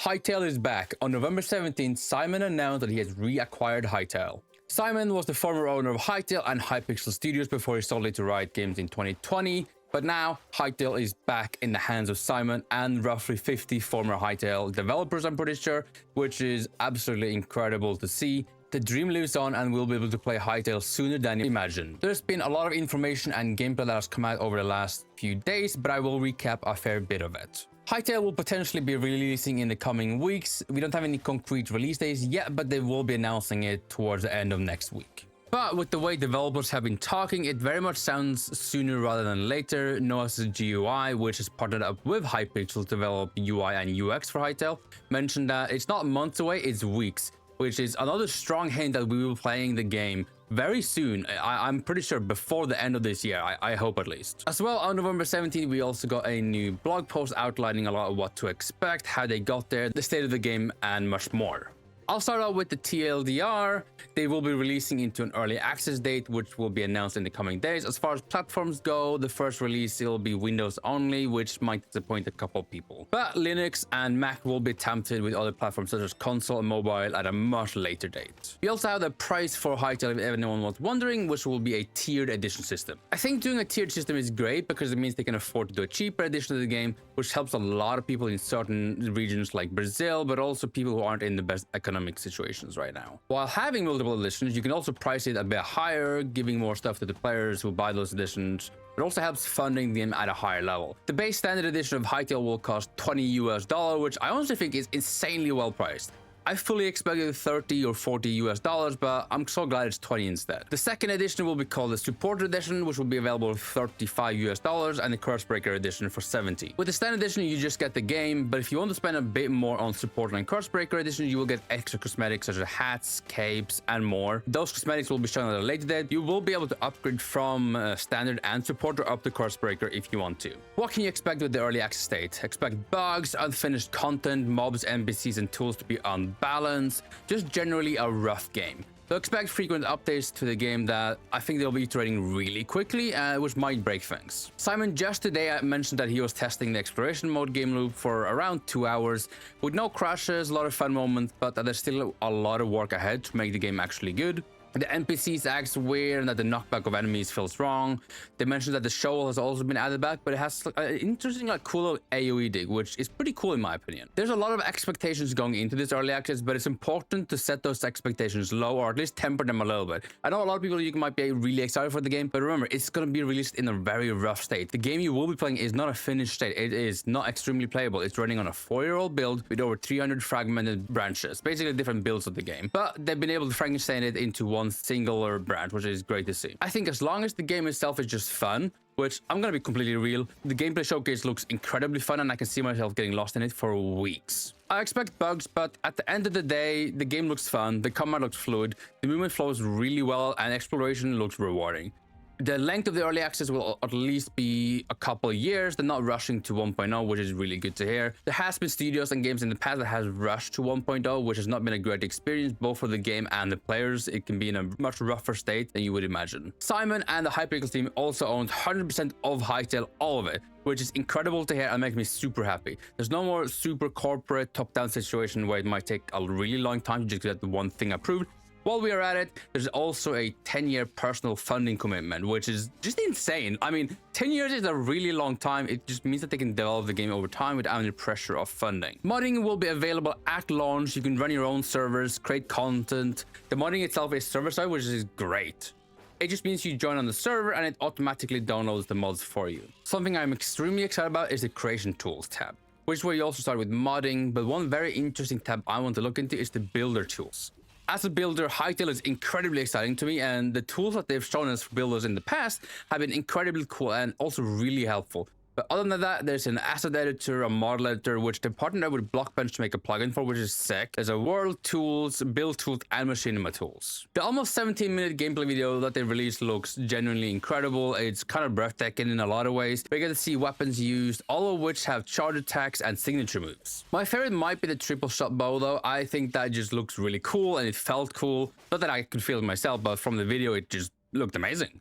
Hytale is back. On November 17th, Simon announced that he has reacquired Hytale. Simon was the former owner of Hytale and Hypixel Studios before he sold it to Riot Games in 2020, but now Hytale is back in the hands of Simon and roughly 50 former Hytale developers, I'm pretty sure, which is absolutely incredible to see. The dream lives on and we'll be able to play Hytale sooner than you imagined. There's been a lot of information and gameplay that has come out over the last few days, but I will recap a fair bit of it. Hytale will potentially be releasing in the coming weeks. We don't have any concrete release days yet, but they will be announcing it towards the end of next week. But with the way developers have been talking, it very much sounds sooner rather than later. Noah's GUI, which is partnered up with Hypixel to develop UI and UX for Hytale, mentioned that it's not months away, it's weeks, which is another strong hint that we will be playing the game very soon. I'm pretty sure before the end of this year, I hope at least. As well, on November 17th, we also got a new blog post outlining a lot of what to expect, how they got there, the state of the game, and much more. I'll start out with the TLDR. They will be releasing into an early access date, which will be announced in the coming days. As far as platforms go, the first release will be Windows only, which might disappoint a couple of people. But Linux and Mac will be attempted with other platforms such as console and mobile at a much later date. We also have the price for Hytale, if anyone was wondering, which will be a tiered edition system. I think doing a tiered system is great because it means they can afford to do a cheaper edition of the game, which helps a lot of people in certain regions like Brazil, but also people who aren't in the best economic situations right now. While having multiple editions, you can also price it a bit higher, giving more stuff to the players who buy those editions. It also helps funding them at a higher level. The base standard edition of Hytale will cost $20 US, which I honestly think is insanely well priced. I fully expected 30 or 40 US dollars, but I'm so glad it's 20 instead. The second edition will be called the Supporter Edition, which will be available for 35 US dollars, and the Cursebreaker Edition for 70. With the Standard Edition, you just get the game, but if you want to spend a bit more on Supporter and Cursebreaker Edition, you will get extra cosmetics such as hats, capes, and more. Those cosmetics will be shown at a later date. You will be able to upgrade from Standard and Supporter up to Cursebreaker if you want to. What can you expect with the early access state? Expect bugs, unfinished content, mobs, NPCs, and tools to be unbalanced, just generally a rough game. So expect frequent updates to the game that I think they'll be iterating really quickly, which might break things. Simon just today mentioned that he was testing the exploration mode game loop for around 2 hours, with no crashes, a lot of fun moments, but that there's still a lot of work ahead to make the game actually good. The NPCs act weird and that the knockback of enemies feels wrong. They mentioned that the shovel has also been added back, but it has an interesting cool little AoE dig, which is pretty cool in my opinion. There's a lot of expectations going into this early access, but it's important to set those expectations low or at least temper them a little bit. I know a lot of people might be really excited for the game, but remember, it's going to be released in a very rough state. The game you will be playing is not a finished state. It is not extremely playable. It's running on a 4-year-old build with over 300 fragmented branches, basically different builds of the game. But they've been able to Frankenstein it into one singular branch, which is great to see. I think as long as the game itself is just fun, which I'm gonna be completely real, the gameplay showcase looks incredibly fun and I can see myself getting lost in it for weeks. I expect bugs, but at the end of the day, the game looks fun, the combat looks fluid, the movement flows really well, and exploration looks rewarding. The length of the early access will at least be a couple of years. They're not rushing to 1.0, which is really good to hear. There has been studios and games in the past that has rushed to 1.0, which has not been a great experience, both for the game and the players. It can be in a much rougher state than you would imagine. Simon and the Hypixel team also owns 100% of Hytale, all of it, which is incredible to hear and makes me super happy. There's no more super corporate top-down situation where it might take a really long time to just get the one thing approved. While we are at it, there's also a 10-year personal funding commitment, which is just insane. I mean, 10 years is a really long time. It just means that they can develop the game over time without any pressure of funding. Modding will be available at launch. You can run your own servers, create content. The modding itself is server-side, which is great. It just means you join on the server and it automatically downloads the mods for you. Something I'm extremely excited about is the Creation Tools tab, which is where you also start with modding, but one very interesting tab I want to look into is the Builder Tools. As a builder, Hytale is incredibly exciting to me, and the tools that they've shown us for builders in the past have been incredibly cool and also really helpful. But other than that, there's an asset editor, a model editor, which they partnered with Blockbench to make a plugin for, which is sick. There's a world tools, build tools, and machinima tools. The almost 17-minute gameplay video that they released looks genuinely incredible. It's kind of breathtaking in a lot of ways. We get to see weapons used, all of which have charge attacks and signature moves. My favorite might be the triple shot bow though. I think that just looks really cool and it felt cool. Not that I could feel it myself, but from the video, it just looked amazing.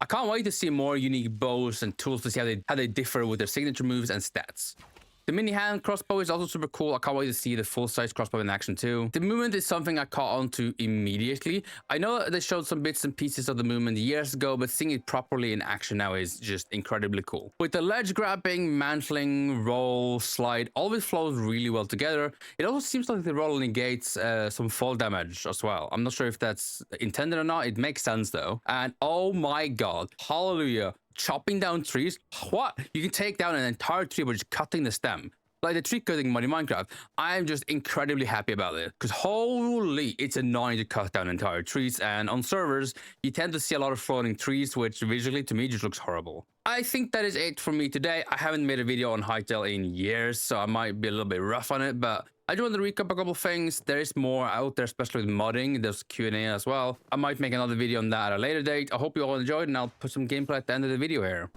I can't wait to see more unique bows and tools to see how they differ with their signature moves and stats. The mini hand crossbow is also super cool. I can't wait to see the full-size crossbow in action too. The movement is something I caught on to immediately. I know they showed some bits and pieces of the movement years ago, but seeing it properly in action now is just incredibly cool. With the ledge grabbing, mantling, roll, slide, all of it flows really well together. It also seems like the roll negates some fall damage as well. I'm not sure if that's intended or not. It makes sense though. And oh my god, hallelujah. Chopping down trees, what? You can take down an entire tree by just cutting the stem. Like the tree cutting mod in Minecraft. I'm just incredibly happy about it. Because holy, it's annoying to cut down entire trees. And on servers, you tend to see a lot of floating trees, which visually to me just looks horrible. I think that is it for me today. I haven't made a video on Hytale in years, so I might be a little bit rough on it, but I do want to recap a couple things. There is more out there, especially with modding. There's Q&A as well. I might make another video on that at a later date. I hope you all enjoyed, and I'll put some gameplay at the end of the video here.